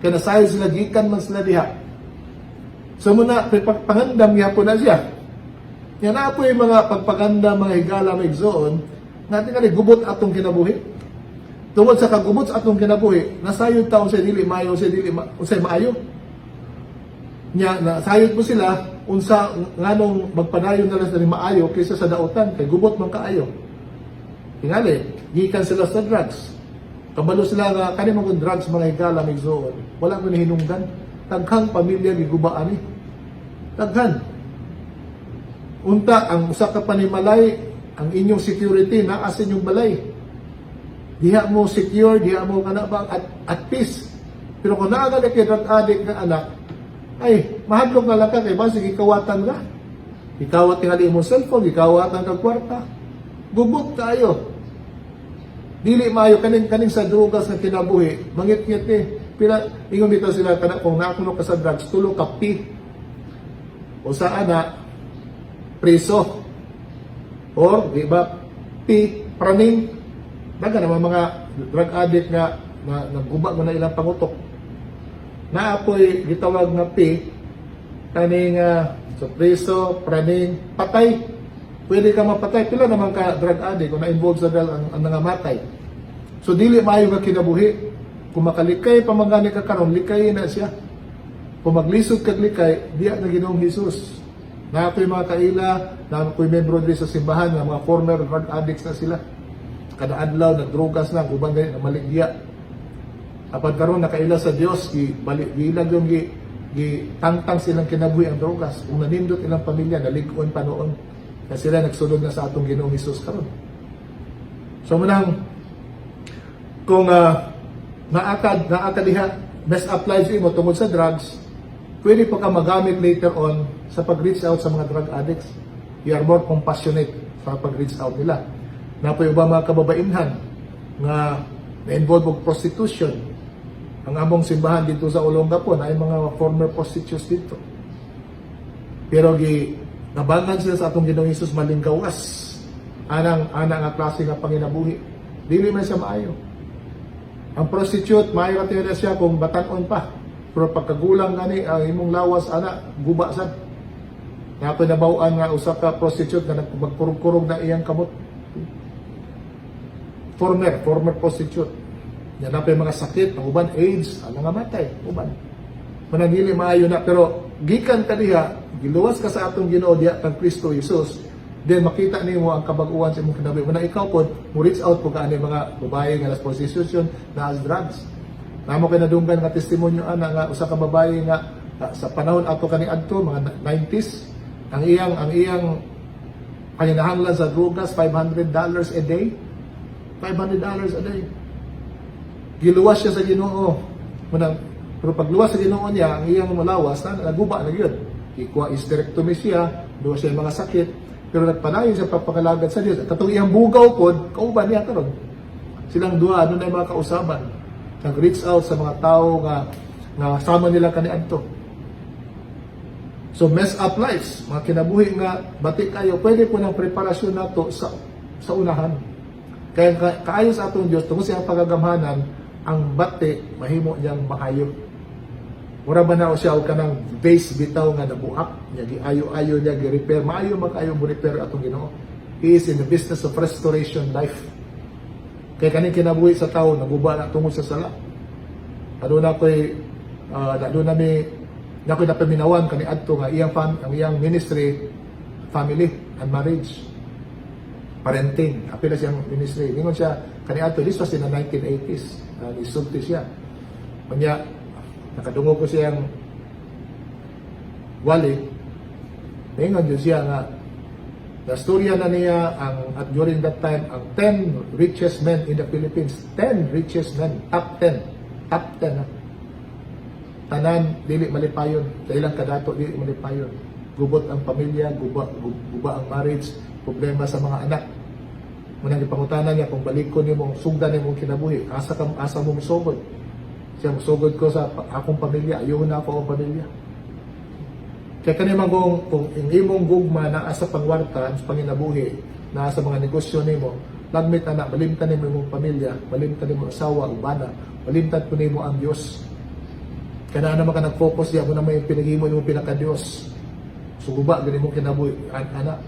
A: Kay nasayo sila gikan man sila diha. So muna pangandam gyapon na siya. Yan na po yung mga pagpaganda, mga higala, mga igsoon, natin kani gubot atong kinabuhi. Tungod sa kagubot sa atong kinabuhi, nasayod taon sa dili maayo, sa dili unsay maayo. Nya nasayod mo sila unsa nganong magpadayon na lang sa maayo kaysa sa dautan kay gubot man kaayo. Tingali, gikan sila sa drugs. Kabalo sila nga kani mga drugs, mga higala, mga igsoon. Wala ko ni hinungdan. Taghang pamilya gigubaan ni. Daghan. Unta, ang usa ka panimalay, ang inyong security naa sa inyong balay. Diha mo secure, diha mo kana ba at peace. Pero kung naa ka kay drug addict nga anak, ay mahadlok na lang ka kay basig ikawatan ka. Ikawat tingali mo cellphone, ikawatan kag kwarta. Gubot kayo. Dili maayo kaning sa drugas nga kinabuhi, mangit-ngit ni. Pila ingon dito sila kana kung nakuno ka sa drugs, tulo ka pi. O sa ana preso or di ba pi praning daga naman mga drug addict nga nagguba mo na ilang pangutok naapoy gitawag nga pi kaning so preso praning patay pwede ka mapatay pila naman ka drug addict kung na-involve sa drug ang nangamatay so dili maayo nga kinabuhi kung makalikay pamangani ka karon likay na siya kung maglisod kag likay diya na Ginoong Hesus. Na ako'y mga kaila, na ako'y membro din sa simbahan, na mga former drug addicts na sila. Kada adlaw, nagdrugas na, uban ganyan, maligya. Kapag karon nakaila sa Dios, gilag yung tangtang silang kinabuhi ang drogas. Kung nanindot ilang pamilya, nalig-on pa noon. Na sila nagsunod na sa atong Ginoong Hesus karon. So munang, kung naakad diha, best applies mo tungod sa drugs, pwede pa ka magamit later on sa pag-reach out sa mga drug addicts. You are more compassionate sa pag-reach out nila. Napoy ba mga kababainhan nga na-involve og prostitution. Ang among simbahan dito sa Olongapo na ay mga former prostitutes dito. Pero nabangan sila sa atong Ginoong Hesus malinggawas. Anang nga klase nga panginabuhi. Dili man siya maayo. Ang prostitute, maayo ka siya kung batanon pa. Pero pagkagulang gani ang imong lawas ana guba sad. Nga nabawaan nga usa ka prostitute nga magkurog-kurog na iyang kamot. Former prostitute. Yan napay mga sakit, ang uban AIDS, ang nangamatay, uban. Mananili maayo na pero gikan ka diha, giluwas ka sa atong Ginoo diha kang Kristo Jesus. Then makita nimo ang kabag-uwan sa imong kinabuhi. Muna ikaw pod mo reach out po ka ani mga babae nga nas prostitution na as drugs. Namo kay nadunggan nga testimonyo ana nga usa ka babae nga sa panahon ato kani adto mga 90s ang iyang kahinahanglan sa drogas $500 a day. $500 a day. Giluwas siya sa Ginoo. Pero pagluwas sa Ginoo niya, ang iyang malawas na naguba na gyud. Ikuha hysterectomy siya, duwa siya mga sakit, pero nagpanayon sa pagpakalagad sa Dios. At katong iyang bugaw pod, kauban niya karon. Silang duha ano na mga kausaban. Nag-reach out sa mga tao nga sama nila kaniadto. So mess up lives, mga kinabuhi nga batik kayo, pwede po ng preparasyon nato sa unahan. Kaya kaayo sa atong Dios tungod sa pagagamhanan, ang bati mahimo niyang makayo. Mura ba na o siya o kanang base bitaw nga nabuak, niya giayo-ayo niya gi-repair, maayo makayo mo repair atong Ginoo. He is in the business of restoration life. Kaya kaning kinabuhi sa tao naguba na tungod sa sala. Aduna ko'y nakoy napaminawan kani adto nga ang iyang ministry, family and marriage, parenting, apila siyang ministry. Ningon siya kani adto, this was in the 1980s. Isulti siya. Kanya nakadungog ko siyang wali. Ningon din siya nga nastorya na niya at during that time ang 10 richest men in the Philippines, 10 richest men, top 10 na. Tanan dili malipayon, kailang kadato dili malipayon. Gubot ang pamilya, guba ang marriage, problema sa mga anak. Munang ipangutanan niya kung balikon nimo, sugdan nimo kinabuhi, asa mo musugod. Siya musugod ko sa akong pamilya, ayaw na ako ang pamilya. Kaya kanimang kung imong gugma na asa pangwarta sa panginabuhi, na sa mga negosyo nimo, lagmit anak, malimtan nimo imong pamilya, malimtan nimo asawa, ubana, malimtan po nimo ang Dios. Kaya naman ka nag-focus diya mo na may pinaghimo mo pinaka-Diyos. Suguba, ganun mo kinabuhi, anak.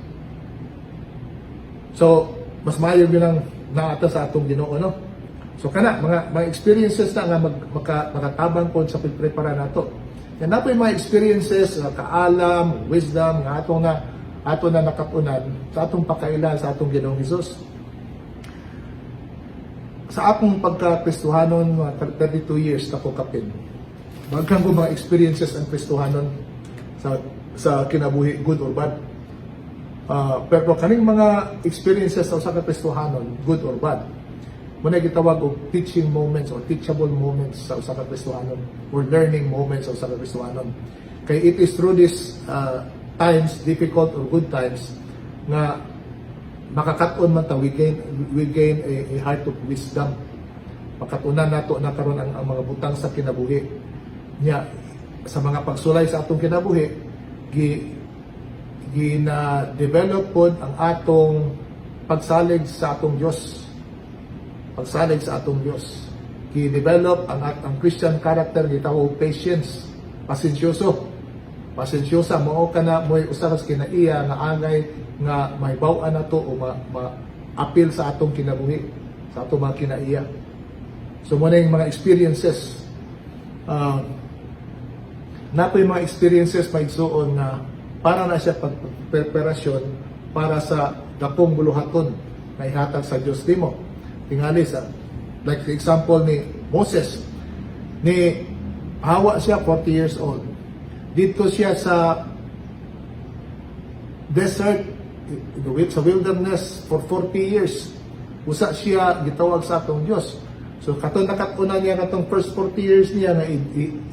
A: So, mas maayog yun ang naata sa atong Ginoo, no? So, kana, mga experiences na nga makatabang po sa pagprepara nato. Yan na po yung mga experiences, kaalam, wisdom, nga ato na nakapunan sa atong pakailan sa atong Ginoong Hesus. Sa akong pagka-Kristohanon, 32 years na ko kapin. Magkang ko mga experiences ang Kristohanon sa kinabuhi, good or bad. Pero kaning mga experiences sa Kristohanon, good or bad, muna gitawag og teaching moments or teachable moments sa Kristohanon or learning moments sa Kristohanon. Kay it is through these times, difficult or good times, nga makakaton man ta we gain a heart of wisdom. Makatunan nato na karon ang mga butang sa kinabuhi. Nya sa mga pagsulay sa atong kinabuhi, gina-develop pod ang atong pagsalig sa atong Dios. Pagsalig sa atong Dios. Gi-develop ang Christian character, gitawag patience, pasensyosa mao kana mo'y usa ka kinaiya nga angay nga may baw-an nato o ma-appeal sa atong kinabuhi, sa atong mga kinaiya. So mo na yung mga experiences. Napo yung mga experiences maigsuon na para na siya pagpreparasyon para sa dapong buluhaton na ihatag sa Diyos nimo. Tingali sa like the example ni Moses, ni hawa siya 40 years old. Dito siya sa desert, sa wilderness for 40 years. Usa siya gitawag sa atong Diyos. So katong nakatuna niya katong first 40 years niya na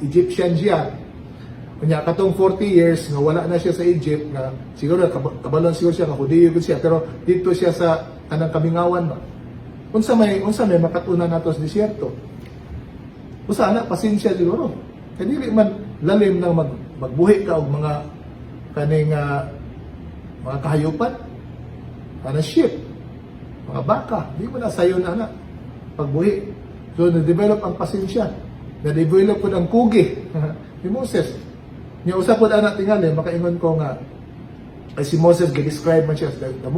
A: Egyptian siya. Kanya katong 40 years nga wala na siya sa Egypt, nga siguro kabalon siguro siya nga Hudiyo gud siya, pero dito siya sa kanang kamingawan ba. Unsa may makatuna nato sa disyerto. Usa na pasensya siguro. Kaya dili man lalim nang magbuhi ka og mga kaning mga kahayupan, kana sheep, mga baka, di mo na sayo na pagbuhi. So na-develop ang pasensya, na-develop po ang kugi ni Moses. Niya usap po anak tingali, makaingon ko nga ay si Moses gi-describe man siya as the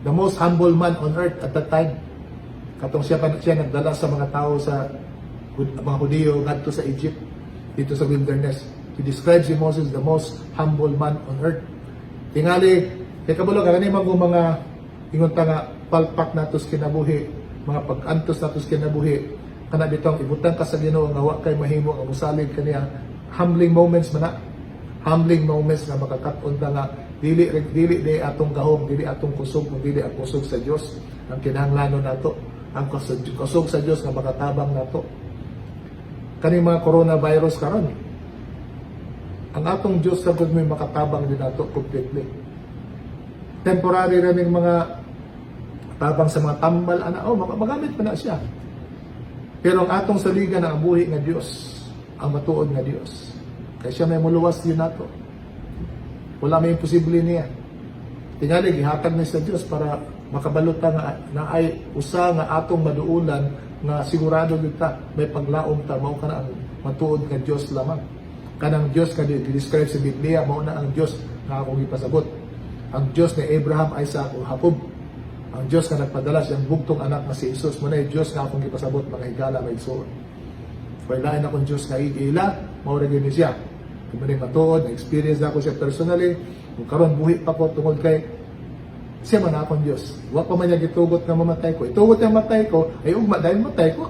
A: most humble man on earth at that time. Katong siya nagdala sa mga tao sa mga Hudiyo ngadto sa Egypt, dito sa wilderness. He describes si Moses the most humble man on earth. Tingali, kay kabalo ka kanimang mga ingon ta nga palpak natos kinabuhi, mga pag-antos natos kinabuhi, kana bitong ibutang ka sa Ginoo nga wa kay mahimo ang musalig kaniya. Humbling moments man na. Humbling moments nga makakaton ta nga dili day atong gahom, dili atong kusog, dili ang kusog sa Dios ang kinahanglanon nato. Ang kusog sa Dios nga makatabang nato. Kaning mga coronavirus karon, ang atong Dios sa gud may makatabang din nato completely. Temporary ra ning mga tabang sa mga tambal magamit pa na siya. Pero ang atong saligan ang buhi nga Dios, ang matuod nga Dios. Kaya siya may muluwas yun nato. Wala may imposible niya. Tingali, gihatag niya sa Diyos para makabalot ta nga na ay usa nga atong maduulan nga sigurado kita may paglaom ta mao kana ang matuod nga Dios lamang. Kanang Dios nga di-describe sa Biblia mao na ang Dios nga akong ipasabot. Ang Dios ni Abraham, Isaac ug Jacob. Ang Dios nga nagpadala siyang bugtong anak nga si Jesus mo na Dios nga akong ipasabot mga higala may igsoon. Wala na akong Dios nga ila mao ra gyud siya. Kung man matuod, na-experience na ako siya personally, kung karon buhi pa ko tungod kay siya man akong Diyos. Wa pa man niya gitugot nga mamatay ko. Itugot yung matay ko, ay ugma dahil matay ko.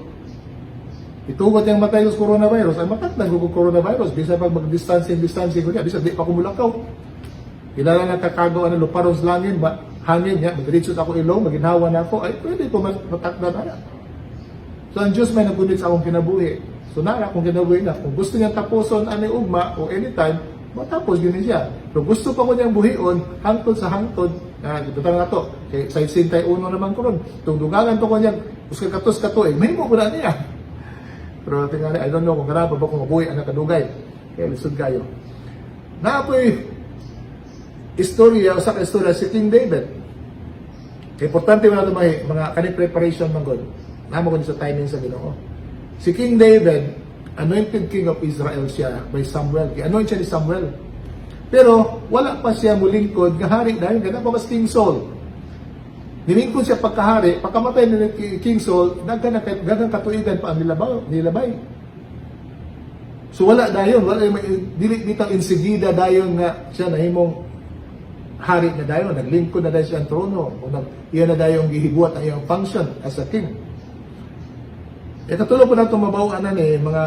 A: Itugot yung matay ko sa coronavirus, ay matatag ko coronavirus. Bisa pag mag-distancing ko niya, bisa di pa ko mulakaw. Kilala na kakagawa ng luparon sa langin, hangin niya, mag-reach ako ilaw, maginhawa na ako, ay pwede ko matakda na. So ang Diyos may nagunit sa akong kinabuhi. So nara kung kinabuhi na, kung gusto niyang tapuson ani ugma o anytime, matapos yun siya. Pero gusto pa ko niyang buhion, hangtod sa hangtod, ito na to, kay sa 61 naman ko ron, itong dugangan to ko niyan, uska katos may mo ko na niya. Pero tingnan, I don't know kung karapa ba kung mabuhi ang nakadugay. Kaya lisod kayo. Naapoy, istorya, usa ka istorya si King David. Kaya importante mo na ito mga kaning preparation ng God. Namo ko sa timing sa Ginoo. Si King David, anointed king of Israel siya by Samuel. Anointed siya ni Samuel. Pero wala pa siya mulingkod nga hari dahil ganun pa mas King Saul. Nilingkod siya pagkahari, pagkamatay ni King Saul, dagang katuigan pa ang nilabay. So wala dayon, dili bitang insigida dayon nga siya nahimong hari na dayon, naglingkod na dayon siya ang trono, o iyan na dayon gihibuat ang iyang function as a king. Katulo po na itong mabawaan mga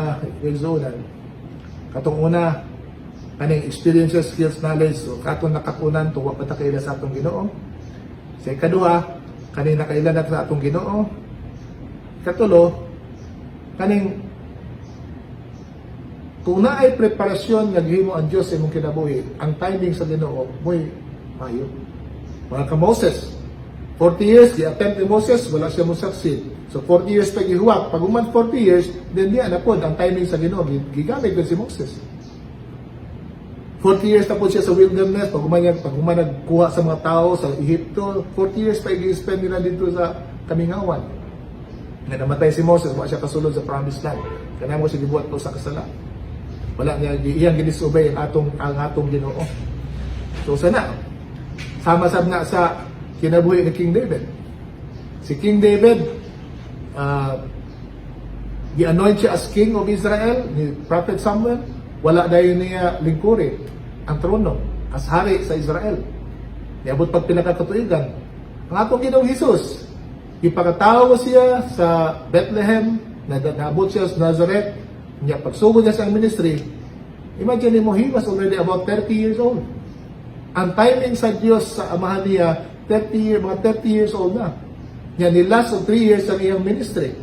A: exonan. Katong una, kaning experiences, skills, knowledge, so katong nakakunan, tuwa patakaila sa atong Ginoo. Sa ikaduha, kaning nakailan na sa atong Ginoo. Katulo, kaning kung naay preparasyon nga gihimo ang Dios sa imong kinabuhi, ang timing sa Ginoo mo'y mayo. Mga ka-Moses, 40 years, i-attempt ni Moses, wala siya mo succeed. So 40 years pa gihuwak. Pag uman 40 years, then diya na po, ang timing sa Ginoo, gigamit ko si Moses. 40 years na po siya sa wilderness, pag uman nagkuha sa mga tao sa Egypto, 40 years pa i-spend nila dito sa Kamingawan. Nga namatay si Moses, wala siya kasulod sa promised land. Kaya mo siya gibuhat po sa kasala. Wala niya, iyang ginisobey ang atong Ginoo. So sana, sama-sab na sa kinabuhi ni King David. Si King David, gi-anoint siya as King of Israel ni Prophet Samuel. Wala dayon niya lingkuri ang trono as hari sa Israel. Niabot pag pinakatuigan. Ang atong Ginoong Hesus, ipakatawo siya sa Bethlehem, naabot siya sa Nazareth, niya pagsugod niya sa ministry. Imagine mo, he was already about 30 years old. Ang timing sa Diyos sa amahan niya, mga 30 years old na. Yan, ni last of 3 years ang iyang ministry.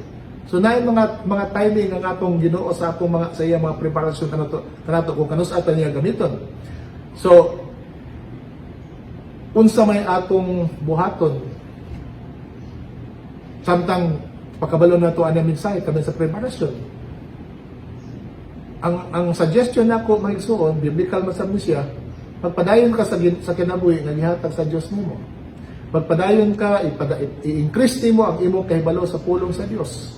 A: So na yung mga timing ang atong Ginoo sa atong sa iyang mga preparasyon kanato kung kanus ata niya gamiton. So unsa may atong buhaton samtang pakabalo na to ana mensahe kami sa preparasyon. Ang suggestion nako mahigsuon, biblical masab siya, pagpadayon ka sa kinabuhi nga gihatag sa Dios nimo. Pagpadayon ka, i-increase nimo ang imong kahibalo sa pulong sa Dios.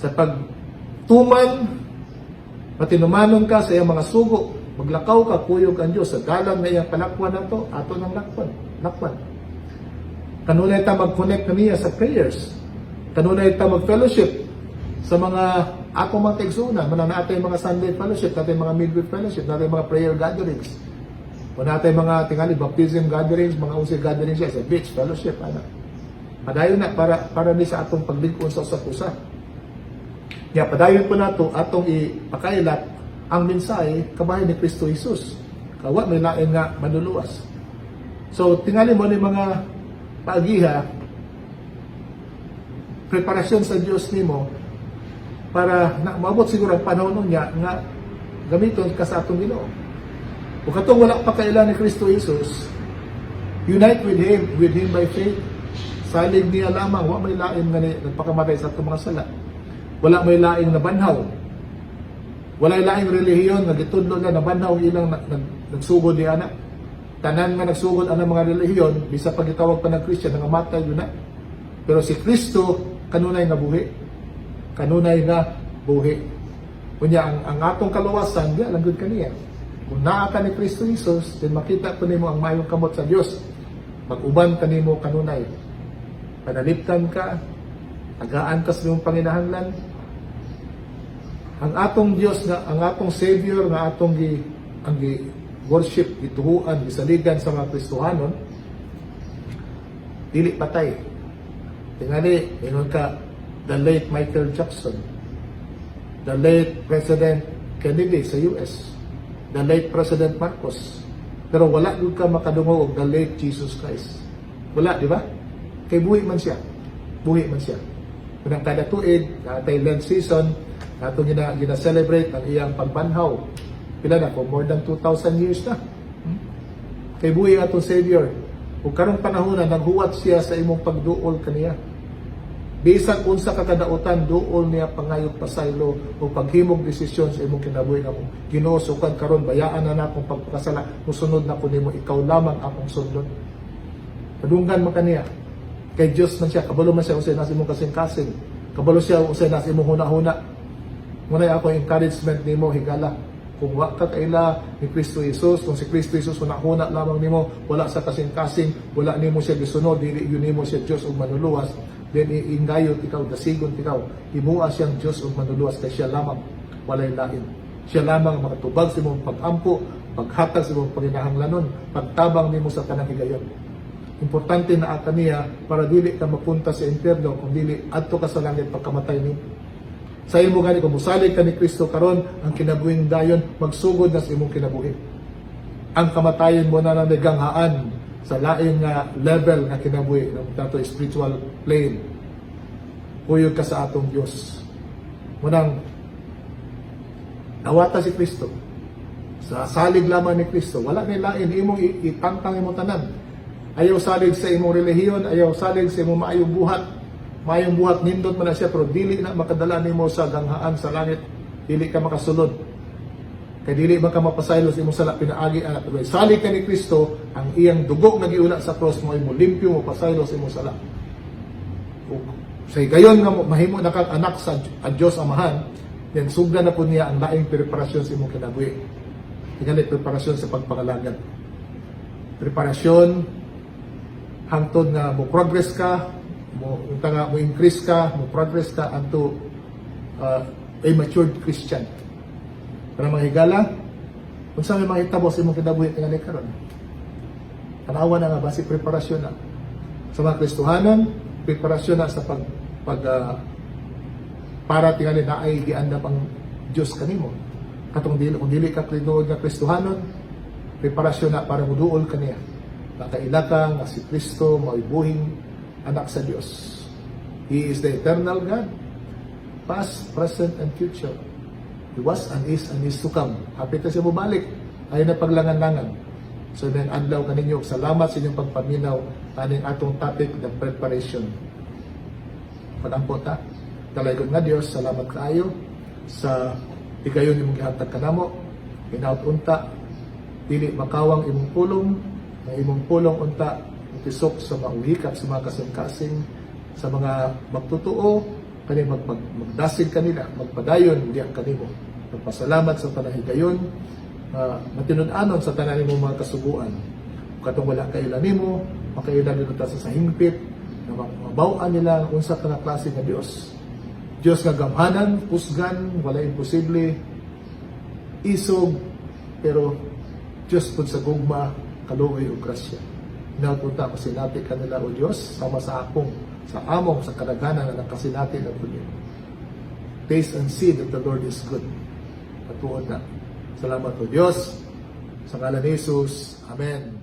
A: Sa pagtuman, patinumanon ka sa iyang mga sugo, maglakaw ka, kuyog ang Diyos. Sa galang na iyang palakwan na to, ato ng lakwan. Kanunay ta mag-connect na niya sa prayers. Kanunay ta mag-fellowship sa mga atong mga kaigsunan. Manang natin mga Sunday fellowship, natin mga midweek fellowship, natin mga prayer gatherings. O natin mga tingali, baptism gatherings, mga usay gatherings siya sa beach, fellowship. Padayon na para ni sa atong paglingkod sa usap-usap. Kaya padayon po nato atong ipakailat ang mensahe kabahin ni Kristo Jesus. Kawa may lain nga manuluas. So tingali mo ni mga paagiha, preparasyon sa Dios nimo para maabot siguro ang panahon niya nga gamiton ka sa atong Ginoo. Kung katong wala pa kailan ni Kristo Jesus, unite with Him by faith. Salig niya lamang, wa may lain nga nagpakamatay sa atong mga sala. Wala may laing na banhaw. Walay laing relihiyon nga gitudlo na nabanhaw ilang nagsugod di ana. Tanan nga nagsugod ang mga relihiyon bisa pag gitawag pa ng Christian nga matay yun na. Pero si Kristo kanunay nga buhi. Kanunay nga buhi. Kunya ang atong kaluwasan di lang gud kaniya. Kung naa ka ni Kristo Jesus, then makita po nimo ang mayong kamot sa Dios. Mag-uban kanimo kanunay. Panaliptan ka, tagaan ka sa iyong panginahanglan. Ang atong Dios nga ang atong Savior nga atong worship, gituhuan, gisaligan sa mga Kristohanon, dili patay. Tingali, ingon ka, the late Michael Jackson, the late President Kennedy sa US, the late President Marcos, pero wala gud ka makadungog og the late Jesus Christ. Wala, di ba? Kay buhi man siya. Buhi man siya. Kunang kada tuig, natay Lent season, natong gina-celebrate ang iyang pagbanhaw. Pila na ko, more than 2,000 years na. Kay buhi atong Savior. Ug karong panahon na naghuwat siya sa imong pagduol kaniya. Bisan unsa ka kadautan, duol niya pangayog pasaylo o paghimog desisyon sa imong kinabuhi nga mo. Ginoo sukan karon bayaan na nakong pagpakasala, musunod na ko nimo, ikaw lamang akong sundon. Padunggan man kaniya. Kay Dios man siya, kabalo man siya usay nas imong kasing-kasing. Kabalo siya usay nas imong huna-huna. Muna ako encouragement nimo higala. Kung wa ka kaila ni Kristo Jesus, kung si Kristo Jesus huna-huna lamang nimo, wala sa kasing-kasing, wala nimo siya gisunod, dili yun nimo siya Dios ug manuluwas, then iingayot ikaw, dasigon ikaw, himua siyang Dios ug manuluwas kay siya lamang, walay lain. Siya lamang makatubag sa imong pag-ampo, paghatag sa imong panginahanglanon, pagtabang nimo sa tanang higayon. Importante na ata niya para dili ka mapunta sa impyerno, kung dili adto ka sa langit pagkamatay nimo. Sa imo gani kung musalig ka ni Kristo karon, ang kinabuhing dayon magsugod na sa imong kinabuhi. Ang kamatayon mo na naganghaan sa laing nga level nga kinabuhi ng tato spiritual plane. Kuyog ka sa atong Dios. Munang nawata si Kristo. Sa salig lamang ni Kristo, wala ni lain imong itantang imong tanan. Ayaw salig sa imong relihiyon, ayaw salig sa imong maayong buhat. Mayong buhat nindot man na siya, pero dili na makadala nimo sa ganghaan sa langit, dili ka makasulod. Kay dili man ka mapasaylo sa imong sala pinaagi anak. Salig ka ni Kristo, ang iyang dugog nagiula sa cross mo imo limpyo mo pasaylo sa imong sala. Sa gayon nga mahimo na kang anak sa Dios Amahan, then sugdan na po niya ang laing preparasyon sa imong kinabuhi. Tingali preparasyon sa pagpangalagad. Preparasyon hangtod nga mo progress ka, mo increase ka, mo progress ka unto a matured Christian. Para mga higala, kung saan may mahitabo sa imong kinabuhi tingali karon. Tanawa na nga basi preparasyon na sa mga Kristohanan, preparasyon na sa para tingali na ay giandam ang Dios kanimo. Katong kung dili ka tinuod nga Kristohanon, preparasyon na para muduol kaniya. Nakaila ka nga si Kristo mao'y buhing anak sa Dios. He is the eternal God, past, present, and future. He was and is to come. Hapit na siya mabalik. Ayaw na paglangan-langan. So then, adlaw kaninyo, salamat sa inyong pagpaminaw kaning atong topic, the preparation. Padampot ha. Dalaygon nga Dios, salamat kaayo sa higayon imong gihatag kanamo. Hinaut unta, dili makawang imong pulong, na imong pulong unta tisok sa mauhikap sa mga kasing-kasing, sa mga magtutuo, kani magdasig kanila, magpadayon diyan kanimo. Magpasalamat sa panahigayon, matinud-anon sa tanan nimo mga kasuguan. Katong wala kaila nimo, makailan nito ta sa hingpit, na mabaw-an nila unsa ka nga klase nga Dios. Dios nga gamhanan, pusgan, wala imposible, isog, pero Dios pud sa gugma, kaluoy ug grasya. Napunta ko sinati kanila o Diyos sama sa akong, sa among, sa kadaghanan na nakasinati na po niyo. Taste and see that the Lord is good. Patuon na. Salamat o Diyos. Sa ngalan ni Jesus. Amen.